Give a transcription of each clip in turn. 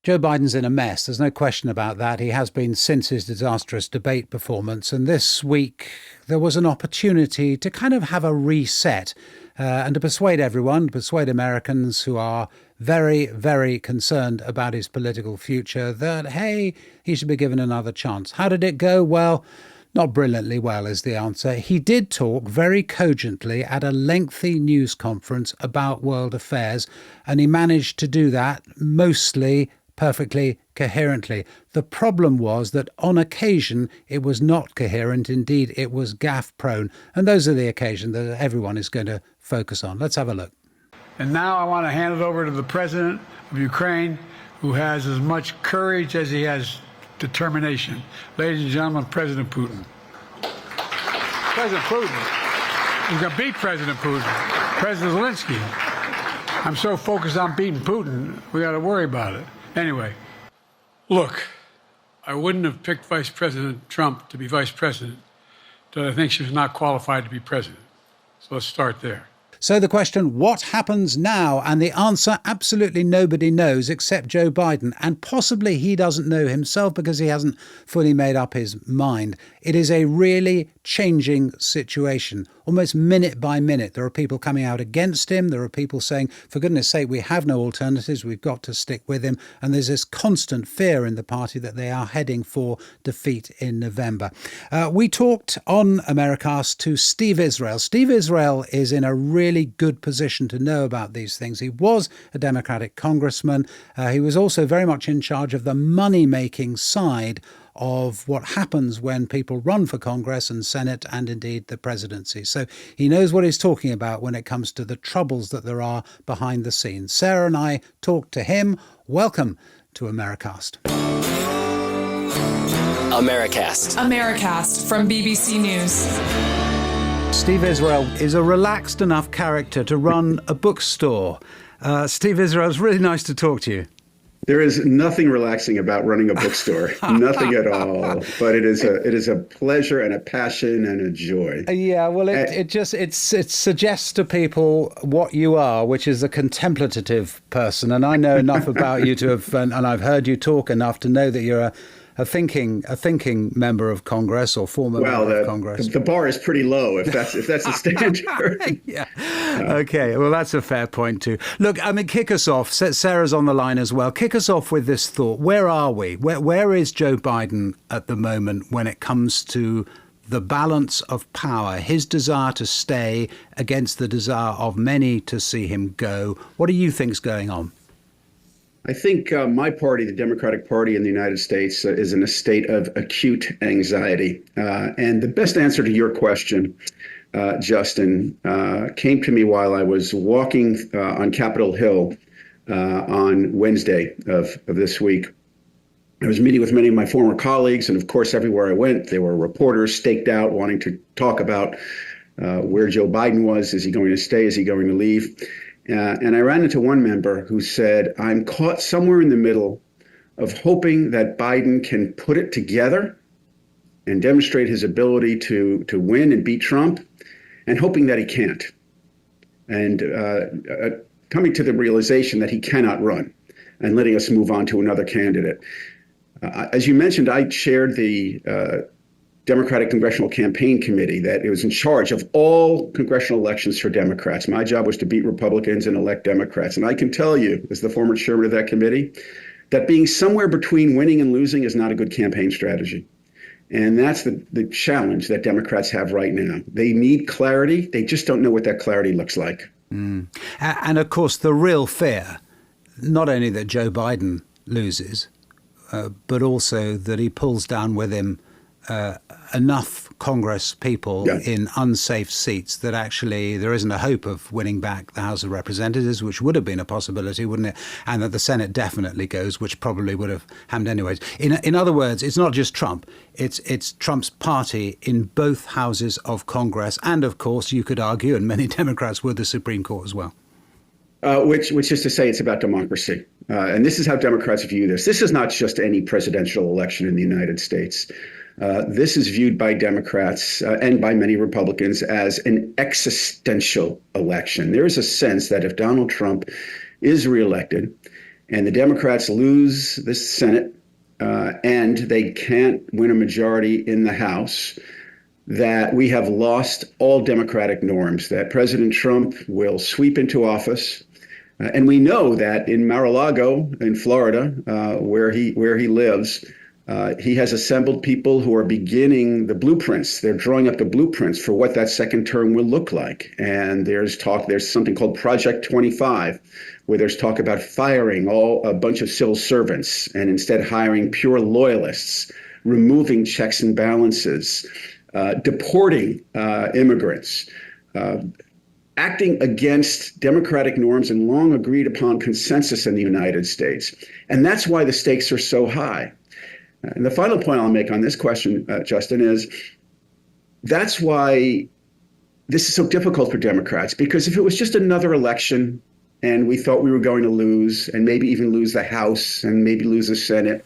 Joe Biden's in a mess. There's no question about that. He has been since his disastrous debate performance. And this week, there was an opportunity to kind of have a reset and to persuade everyone, persuade Americans who are very, very concerned about his political future that, hey, he should be given another chance. How did it go? Well, not brilliantly well is the answer. He did talk very cogently at a lengthy news conference about world affairs, and he managed to do that mostly perfectly coherently. The problem was that on occasion it was not coherent. Indeed, it was gaffe prone. And those are the occasions that everyone is going to focus on. Let's have a look. And now I want to hand it over to the president of Ukraine, who has as much courage as he has determination. Ladies and gentlemen, President Putin. President Putin. He's going to beat President Putin. President Zelensky. I'm so focused on beating Putin, we got to worry about it. Anyway, look, I wouldn't have picked Vice President Trump to be vice president, but I think she was not qualified to be president. So let's start there. So the question, what happens now? And the answer, absolutely nobody knows except Joe Biden. And possibly he doesn't know himself because he hasn't fully made up his mind. It is a really changing situation, almost minute by minute. There are people coming out against him. There are people saying, for goodness sake, we have no alternatives. We've got to stick with him. And there's this constant fear in the party that they are heading for defeat in November. We talked on Americast to Steve Israel. Steve Israel is in a really good position to know about these things. He was a Democratic congressman. He was also very much in charge of the money-making side of what happens when people run for Congress and Senate and indeed the presidency. So he knows what he's talking about when it comes to the troubles that there are behind the scenes. Sarah and I talked to him. Welcome to Americast. Americast from BBC News. Steve Israel is a relaxed enough character to run a bookstore. Steve Israel, it's really nice to talk to you. There is nothing relaxing about running a bookstore, nothing at all. But it is a pleasure and a passion and a joy. Yeah, well, it suggests to people what you are, which is a contemplative person. And I know enough about you to have, and I've heard you talk enough to know that you're a thinking member of Congress or former member of Congress. The bar is pretty low if that's the standard. Yeah. Okay. Well, that's a fair point too. Look, I mean, kick us off. Sarah's on the line as well. Kick us off with this thought. Where are we? Where is Joe Biden at the moment when it comes to the balance of power, his desire to stay against the desire of many to see him go? What do you think's going on? I think my party, the Democratic Party in the United States, is in a state of acute anxiety. And the best answer to your question, Justin, came to me while I was walking on Capitol Hill on Wednesday of this week. I was meeting with many of my former colleagues, and of course, everywhere I went, there were reporters staked out wanting to talk about where Joe Biden was. Is he going to stay? Is he going to leave? And I ran into one member who said, I'm caught somewhere in the middle of hoping that Biden can put it together and demonstrate his ability to win and beat Trump, and hoping that he can't. And coming to the realization that he cannot run and letting us move on to another candidate. As you mentioned, I chaired the Democratic Congressional Campaign Committee that it was in charge of all congressional elections for Democrats. My job was to beat Republicans and elect Democrats. And I can tell you, as the former chairman of that committee, that being somewhere between winning and losing is not a good campaign strategy. And that's the challenge that Democrats have right now. They need clarity. They just don't know what that clarity looks like. And of course, the real fear, not only that Joe Biden loses, but also that he pulls down with him enough Congress people in unsafe seats that actually there isn't a hope of winning back the House of Representatives, which would have been a possibility, wouldn't it? And that the Senate definitely goes, which probably would have happened anyways. In other words, it's not just Trump. It's Trump's party in both houses of Congress. And, of course, you could argue, and many Democrats would, the Supreme Court as well. Which is to say it's about democracy. And this is how Democrats view this. This is not just any presidential election in the United States. This is viewed by Democrats and by many Republicans as an existential election. There is a sense that if Donald Trump is reelected and the Democrats lose the Senate, and they can't win a majority in the House, that we have lost all democratic norms, that President Trump will sweep into office. And we know that in Mar-a-Lago, in Florida, where he lives, he has assembled people who are beginning the blueprints. They're drawing up the blueprints for what that second term will look like. And there's something called Project 25, where there's talk about firing a bunch of civil servants and instead hiring pure loyalists, removing checks and balances, deporting immigrants, acting against democratic norms and long agreed upon consensus in the United States. And that's why the stakes are so high. And the final point I'll make on this question, Justin, is that's why this is so difficult for Democrats, because if it was just another election and we thought we were going to lose and maybe even lose the House and maybe lose the Senate,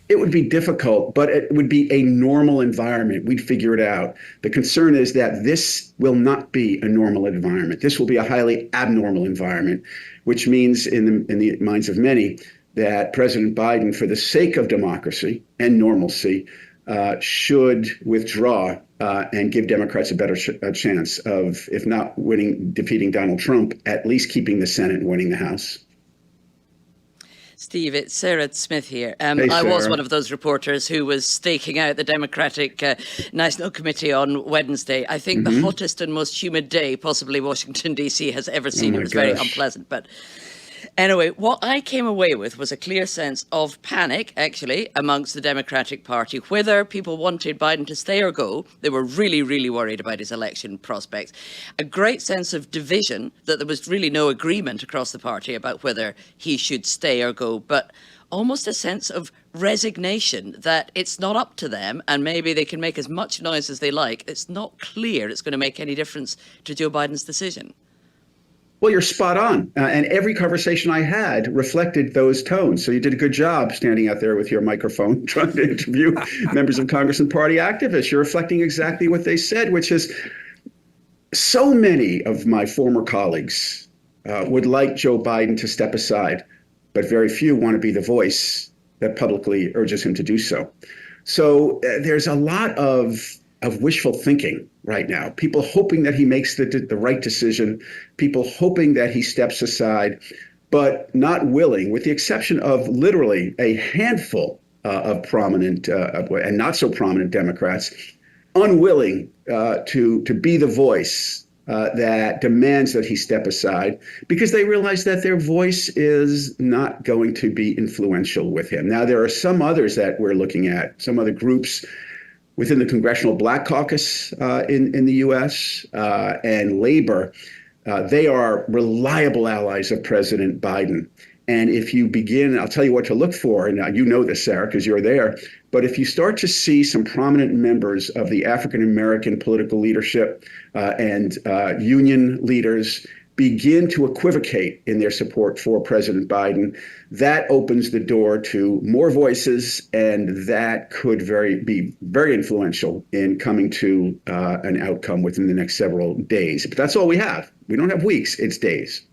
it would be difficult, but it would be a normal environment. We'd figure it out. The concern is that this will not be a normal environment. This will be a highly abnormal environment, which means in the minds of many that President Biden, for the sake of democracy and normalcy, should withdraw and give Democrats a better chance of, if not defeating Donald Trump, at least keeping the Senate and winning the House. Steve, it's Sarah Smith here. Hey, I was Sarah. one of those reporters who was staking out the Democratic National Committee on Wednesday. I think the hottest and most humid day possibly Washington, D.C. has ever seen. Oh It was very gosh. unpleasant. But anyway, what I came away with was a clear sense of panic, actually, amongst the Democratic Party, whether people wanted Biden to stay or go. They were really, really worried about his election prospects. A great sense of division, that there was really no agreement across the party about whether he should stay or go, but almost a sense of resignation that it's not up to them and maybe they can make as much noise as they like. It's not clear it's going to make any difference to Joe Biden's decision. Well, you're spot on. And every conversation I had reflected those tones. So you did a good job standing out there with your microphone trying to interview members of Congress and party activists. You're reflecting exactly what they said, which is so many of my former colleagues would like Joe Biden to step aside, but very few want to be the voice that publicly urges him to do so. So there's a lot of wishful thinking right now. People hoping that he makes the right decision, people hoping that he steps aside, but not willing, with the exception of literally a handful of prominent and not so prominent Democrats, unwilling to be the voice that demands that he step aside, because they realize that their voice is not going to be influential with him. Now, there are some others that we're looking at, some other groups within the Congressional Black Caucus in the U.S. And labor. They are reliable allies of President Biden. And if you begin, I'll tell you what to look for, and you know this, Sarah, because you're there, but if you start to see some prominent members of the African-American political leadership and union leaders begin to equivocate in their support for President Biden, that opens the door to more voices, and that could be very influential in coming to an outcome within the next several days. But that's all we have. We don't have weeks, it's days.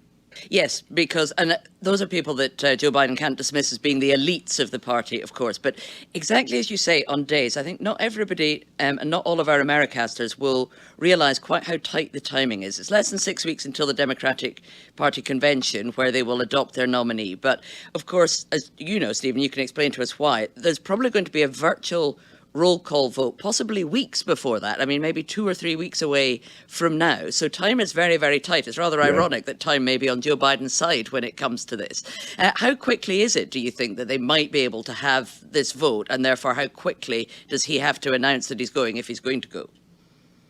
Yes, because those are people that Joe Biden can't dismiss as being the elites of the party, of course. But exactly as you say, on days, I think not everybody and not all of our Americasters will realise quite how tight the timing is. It's less than 6 weeks until the Democratic Party convention, where they will adopt their nominee. But of course, as you know, Stephen, you can explain to us why. There's probably going to be a virtual roll call vote, possibly weeks before that. I mean, maybe 2 or 3 weeks away from now. So time is very, very tight. It's rather ironic that time may be on Joe Biden's side when it comes to this. How quickly is it, do you think, that they might be able to have this vote? And therefore, how quickly does he have to announce that he's going, if he's going to go?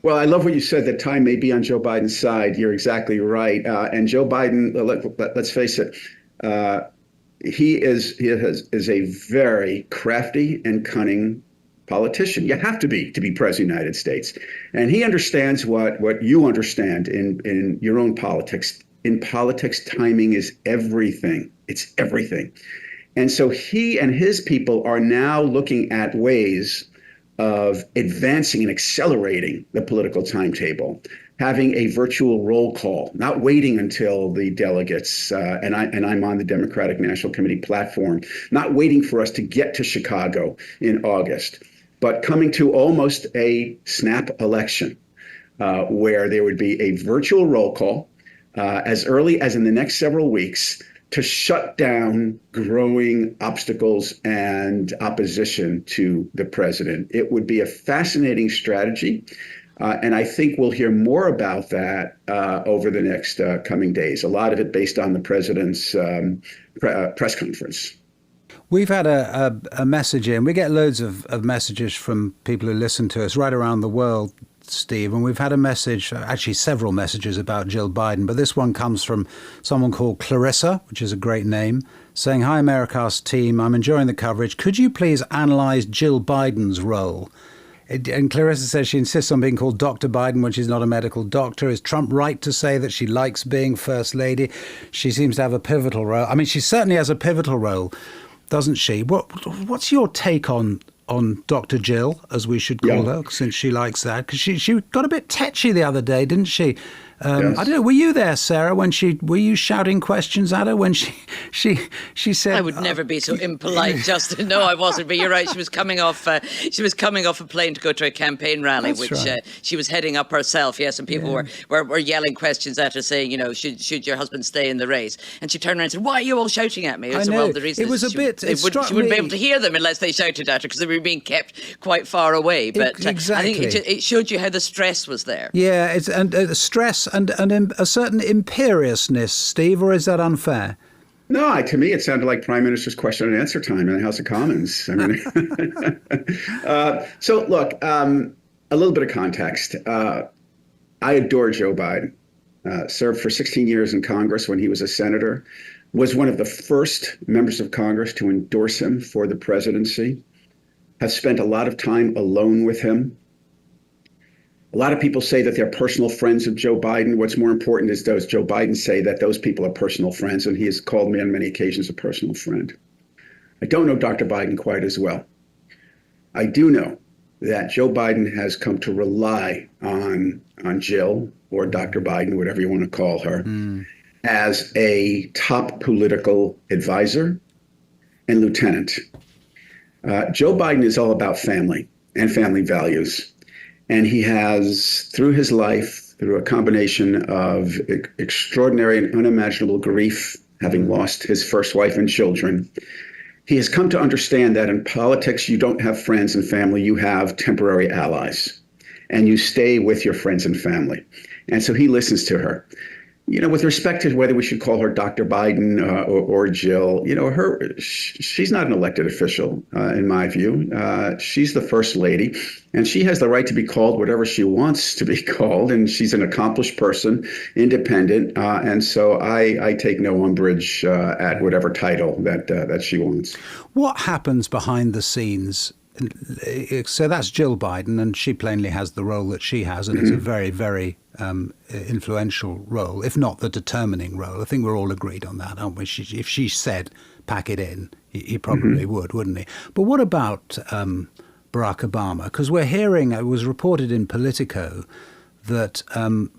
Well, I love what you said, that time may be on Joe Biden's side. You're exactly right. And Joe Biden, let's face it, he is a very crafty and cunning politician. You have to be president of the United States. And he understands what you understand in your own politics. In politics, timing is everything. It's everything. And so he and his people are now looking at ways of advancing and accelerating the political timetable. having a virtual roll call, not waiting until the delegates, and I'm on the Democratic National Committee platform, not waiting for us to get to Chicago in August, but coming to almost a snap election where there would be a virtual roll call as early as in the next several weeks to shut down growing obstacles and opposition to the president. It would be a fascinating strategy. And I think we'll hear more about that over the next coming days. A lot of it based on the president's press conference. We've had a message in. We get loads of messages from people who listen to us right around the world, Steve. And we've had a message, actually several messages about Jill Biden. But this one comes from someone called Clarissa, which is a great name, saying, "Hi, Americast team. I'm enjoying the coverage. Could you please analyze Jill Biden's role?" And Clarissa says she insists on being called Dr. Biden when she's not a medical doctor. Is Trump right to say that she likes being First Lady? She seems to have a pivotal role. I mean, she certainly has a pivotal role, doesn't she? What's your take on Dr. Jill, as we should call her, since she likes that? Because she got a bit tetchy the other day, didn't she? Yes. I don't know. Were you there, Sarah? Were you shouting questions at her when she said? I would never be so impolite, Justin. No, I wasn't. But you're right. She was coming off. She was coming off a plane to go to a campaign rally, which she was heading up herself. Yes, and people were yelling questions at her, saying, should your husband stay in the race? And she turned around and said, "Why are you all shouting at me?" I know. Well, the reason it was a bit. She wouldn't be able to hear them unless they shouted at her because they were being kept quite far away. But exactly. I think it showed you how the stress was there. Yeah, it's and stress and a certain imperiousness, Steve, or is that unfair? No, to me, it sounded like Prime Minister's question and answer time in the House of Commons. I mean, so look, a little bit of context. I adore Joe Biden. Served for 16 years in Congress when he was a senator. Was one of the first members of Congress to endorse him for the presidency. Have spent a lot of time alone with him. A lot of people say that they're personal friends of Joe Biden. What's more important is does Joe Biden say that those people are personal friends, and he has called me on many occasions a personal friend. I don't know Dr. Biden quite as well. I do know that Joe Biden has come to rely on Jill, or Dr. Biden, whatever you want to call her, as a top political advisor and lieutenant. Joe Biden is all about family and family values. And he has, through his life, through a combination of extraordinary and unimaginable grief, having lost his first wife and children, he has come to understand that in politics, you don't have friends and family, you have temporary allies. And you stay with your friends and family. And so he listens to her. With respect to whether we should call her Dr. Biden or Jill, she's not an elected official, in my view. She's the first lady, and she has the right to be called whatever she wants to be called. And she's an accomplished person, independent. And so I take no umbrage at whatever title that she wants. What happens behind the scenes? So that's Jill Biden, and she plainly has the role that she has, and it's a very, very influential role, if not the determining role. I think we're all agreed on that, aren't we? If she said, pack it in, he probably would, wouldn't he? But what about Barack Obama? Because we're hearing, it was reported in Politico that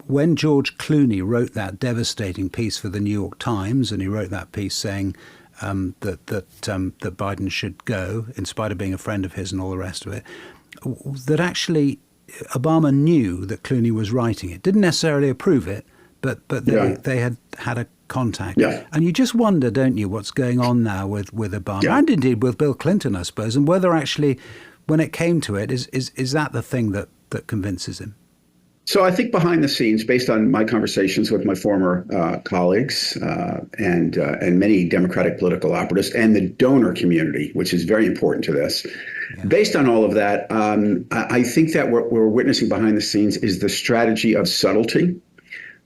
when George Clooney wrote that devastating piece for the New York Times, and he wrote that piece saying that Biden should go, in spite of being a friend of his and all the rest of it, that actually Obama knew that Clooney was writing it. Didn't necessarily approve it, but they had a contact. Yeah. And you just wonder, don't you, what's going on now with Obama and indeed with Bill Clinton, I suppose, and whether actually, when it came to it, is that the thing that convinces him? So I think behind the scenes, based on my conversations with my former colleagues and many Democratic political operatives and the donor community, which is very important to this, based on all of that, I think that what we're witnessing behind the scenes is the strategy of subtlety,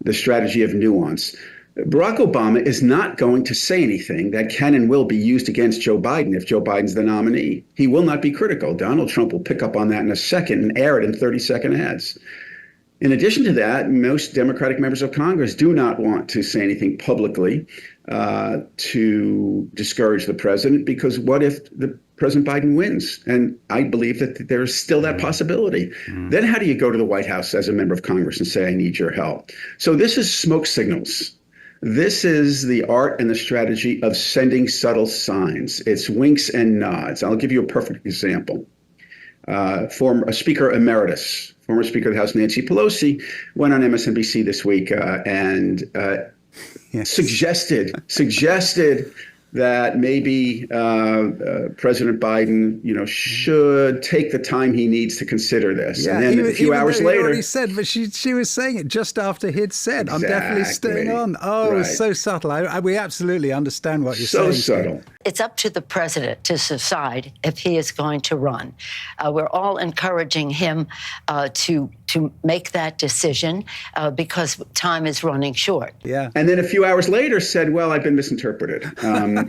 the strategy of nuance. Barack Obama is not going to say anything that can and will be used against Joe Biden if Joe Biden's the nominee. He will not be critical. Donald Trump will pick up on that in a second and air it in 30-second ads. In addition to that, most Democratic members of Congress do not want to say anything publicly to discourage the president, because what if the President Biden wins. And I believe that there's still that possibility. Then how do you go to the White House as a member of Congress and say, I need your help? So this is smoke signals. This is the art and the strategy of sending subtle signs. It's winks and nods. I'll give you a perfect example. Former Speaker Emeritus, former Speaker of the House, Nancy Pelosi, went on MSNBC this week and suggested that maybe President Biden, should take the time he needs to consider this. Yeah, and then a few hours later, already said, but she was saying it just after he'd said, "I'm definitely staying on." Oh, right. It was so subtle. we absolutely understand what you're saying. So subtle. It's up to the president to decide if he is going to run. We're all encouraging him to make that decision because time is running short. Yeah. And then a few hours later said, well, I've been misinterpreted. So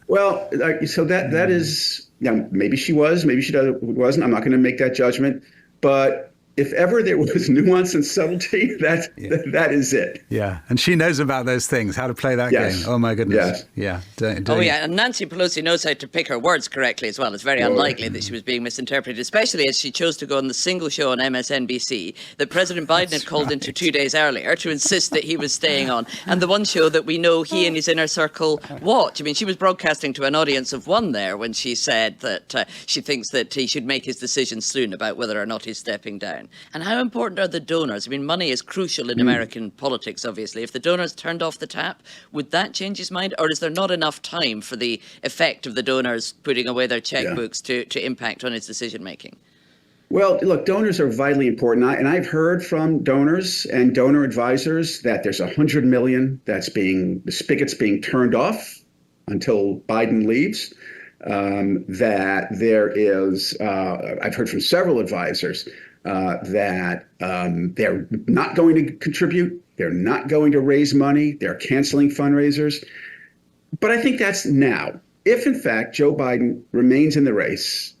that is, maybe she was, maybe she wasn't. I'm not going to make that judgment. But if ever there was nuance and subtlety, that is it. Yeah. And she knows about those things, how to play that game. Oh, my goodness. Yes. Yeah. Oh, yeah. And Nancy Pelosi knows how to pick her words correctly as well. It's very unlikely that she was being misinterpreted, especially as she chose to go on the single show on MSNBC that President Biden had called into 2 days earlier to insist that he was staying on. And the one show that we know he and his inner circle watch. I mean, she was broadcasting to an audience of one there when she said that she thinks that he should make his decision soon about whether or not he's stepping down. And how important are the donors? I mean, money is crucial in American politics, obviously. If the donors turned off the tap, would that change his mind? Or is there not enough time for the effect of the donors putting away their checkbooks to impact on his decision making? Well, look, donors are vitally important. And I've heard from donors and donor advisors that there's $100 million the spigot's being turned off until Biden leaves. That there is, I've heard from several advisors that they're not going to contribute. They're not going to raise money. They're canceling fundraisers. But I think that's now. If, in fact, Joe Biden remains in the race,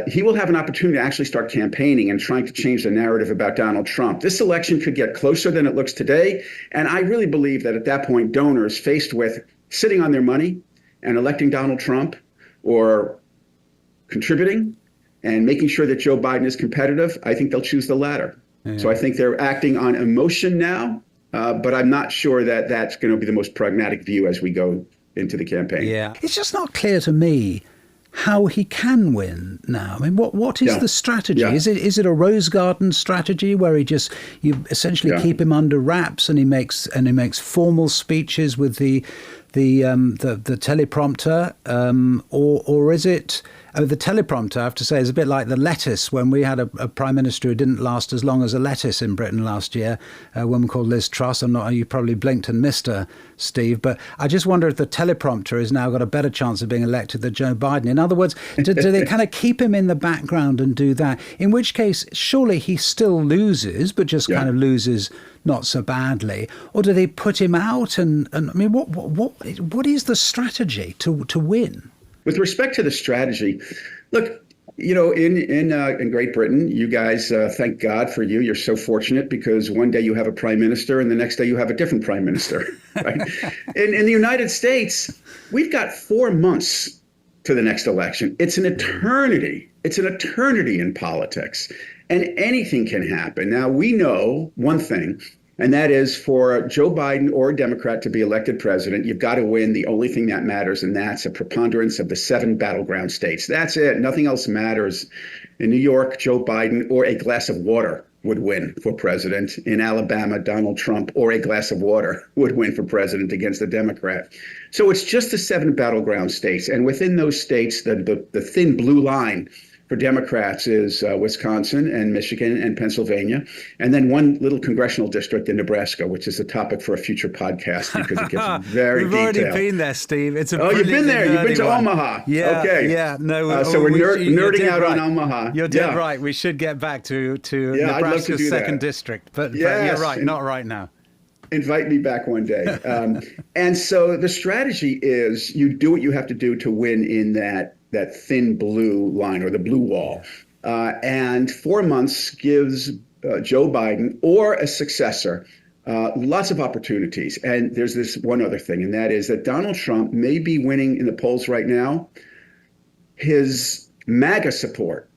he will have an opportunity to actually start campaigning and trying to change the narrative about Donald Trump. This election could get closer than it looks today. And I really believe that at that point, donors faced with sitting on their money and electing Donald Trump or contributing and making sure that Joe Biden is competitive, I think they'll choose the latter. Yeah. So I think they're acting on emotion now, but I'm not sure that that's going to be the most pragmatic view as we go into the campaign. Yeah, it's just not clear to me how he can win now. I mean, what is the strategy? Yeah. Is it a rose garden strategy where you essentially keep him under wraps and he makes formal speeches with the teleprompter, or is it the teleprompter? I have to say is a bit like the lettuce when we had a prime minister who didn't last as long as a lettuce in Britain last year, a woman called Liz Truss. You probably blinked and missed her, Steve, but I just wonder if the teleprompter has now got a better chance of being elected than Joe Biden. In other words, do they kind of keep him in the background and do that? In which case, surely he still loses, but just kind of loses not so badly, or do they put him out? And I mean, what is the strategy to win? With respect to the strategy, look, in Great Britain, you guys, thank God for you. You're so fortunate because one day you have a prime minister and the next day you have a different prime minister. Right? In the United States, we've got 4 months to the next election. It's an eternity. It's an eternity in politics. And anything can happen. Now, we know one thing, and that is for Joe Biden or a Democrat to be elected president, you've got to win the only thing that matters, and that's a preponderance of the 7 battleground states. That's it. Nothing else matters. In New York, Joe Biden or a glass of water would win for president. In Alabama, Donald Trump or a glass of water would win for president against a Democrat. So it's just the 7 battleground states. And within those states, the thin blue line for Democrats is Wisconsin and Michigan and Pennsylvania, and then one little congressional district in Nebraska, which is a topic for a future podcast because it gets very We've detailed. We've already been there, Steve. It's a you've been there. You've been to Omaha. Yeah. Okay. Yeah. No. So we're nerding out on Omaha. You're dead right. We should get back to Nebraska's 2nd district, but you're right. Not right now. Invite me back one day. And so the strategy is you do what you have to do to win in that thin blue line or the blue wall. And 4 months gives Joe Biden or a successor lots of opportunities. And there's this one other thing, and that is that Donald Trump may be winning in the polls right now, his MAGA support,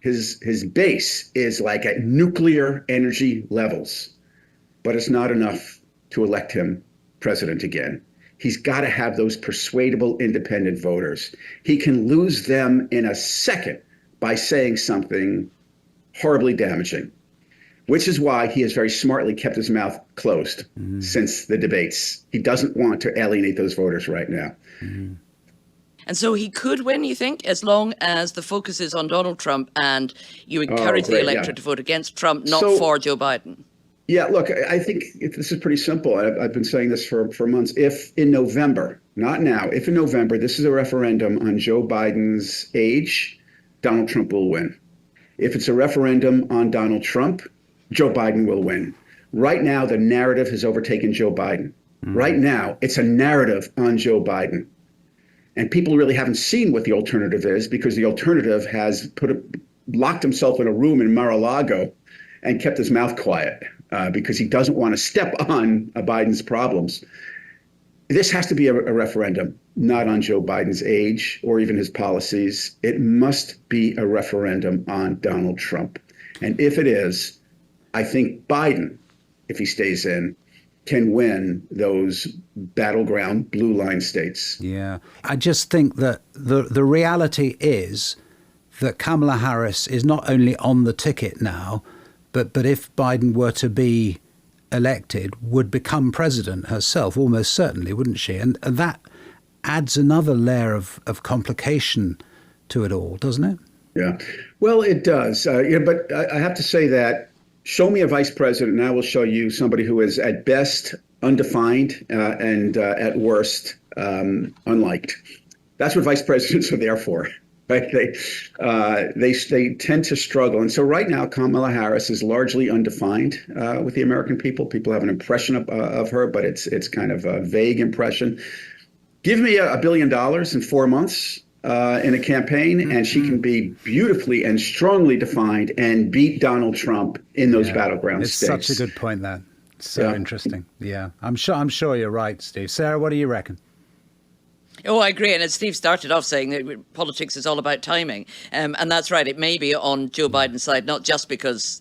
his base is like at nuclear energy levels, but it's not enough to elect him president again. He's got to have those persuadable independent voters. He can lose them in a second by saying something horribly damaging, which is why he has very smartly kept his mouth closed since the debates. He doesn't want to alienate those voters right now. And so he could win, you think, as long as the focus is on Donald Trump and you encourage the electorate to vote against Trump, not for Joe Biden. Yeah, look, I think this is pretty simple. I've been saying this for months. If in November, not now, if in November this is a referendum on Joe Biden's age, Donald Trump will win. If it's a referendum on Donald Trump, Joe Biden will win. Right now, the narrative has overtaken Joe Biden. Right now, it's a narrative on Joe Biden. And people really haven't seen what the alternative is because the alternative has locked himself in a room in Mar-a-Lago and kept his mouth quiet because he doesn't want to step on Biden's problems. This has to be a referendum, not on Joe Biden's age or even his policies. It must be a referendum on Donald Trump. And if it is, I think Biden, if he stays in, can win those battleground blue line states. Yeah. I just think that the reality is that Kamala Harris is not only on the ticket now, but if Biden were to be elected, would become president herself, almost certainly, wouldn't she? And that adds another layer of complication to it all, doesn't it? Yeah. Well, it does. But I have to say that show me a vice president, and I will show you somebody who is at best undefined and at worst unliked. That's what vice presidents are there for. Right? They tend to struggle. And so right now, Kamala Harris is largely undefined with the American people. People have an impression of her, but it's kind of a vague impression. Give me $1 billion in 4 months in a campaign, and she can be beautifully and strongly defined and beat Donald Trump in those battleground states. It's such a good point there. So interesting. Yeah, I'm sure you're right, Steve. Sarah, what do you reckon? Oh, I agree. And as Steve started off saying, that politics is all about timing. And that's right. It may be on Joe Biden's side, not just because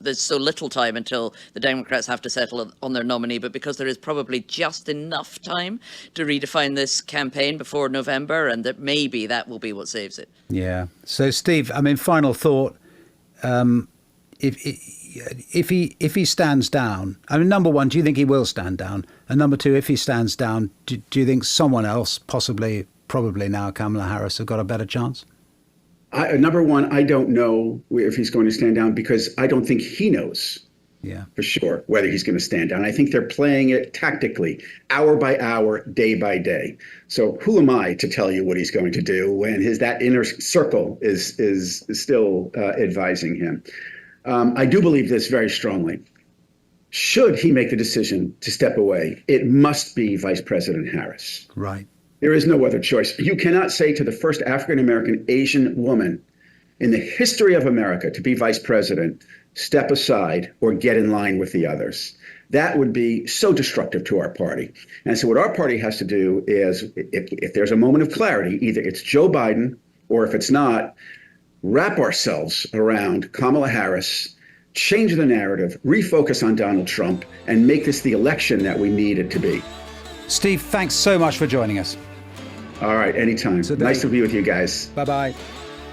there's so little time until the Democrats have to settle on their nominee, but because there is probably just enough time to redefine this campaign before November, and that maybe that will be what saves it. Yeah. So, Steve, I mean, final thought. If he stands down, I mean, number one, do you think he will stand down? And number two, if he stands down, do you think someone else, probably now Kamala Harris, have got a better chance? Number one, I don't know if he's going to stand down because I don't think he knows for sure whether he's going to stand down. I think they're playing it tactically, hour by hour, day by day. So who am I to tell you what he's going to do when that inner circle is still advising him? I do believe this very strongly. Should he make the decision to step away, it must be Vice President Harris. Right. There is no other choice. You cannot say to the first African-American Asian woman in the history of America to be vice president, step aside or get in line with the others. That would be so destructive to our party. And so what our party has to do is, if there's a moment of clarity, either it's Joe Biden or if it's not, wrap ourselves around Kamala Harris, change the narrative, refocus on Donald Trump, and make this the election that we need it to be. Steve, thanks so much for joining us. All right, anytime. Nice to be with you guys. Bye-bye.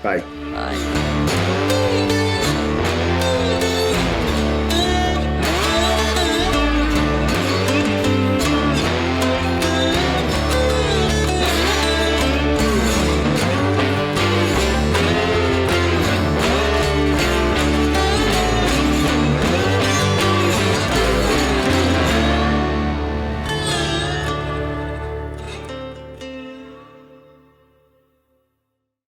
Bye. Bye.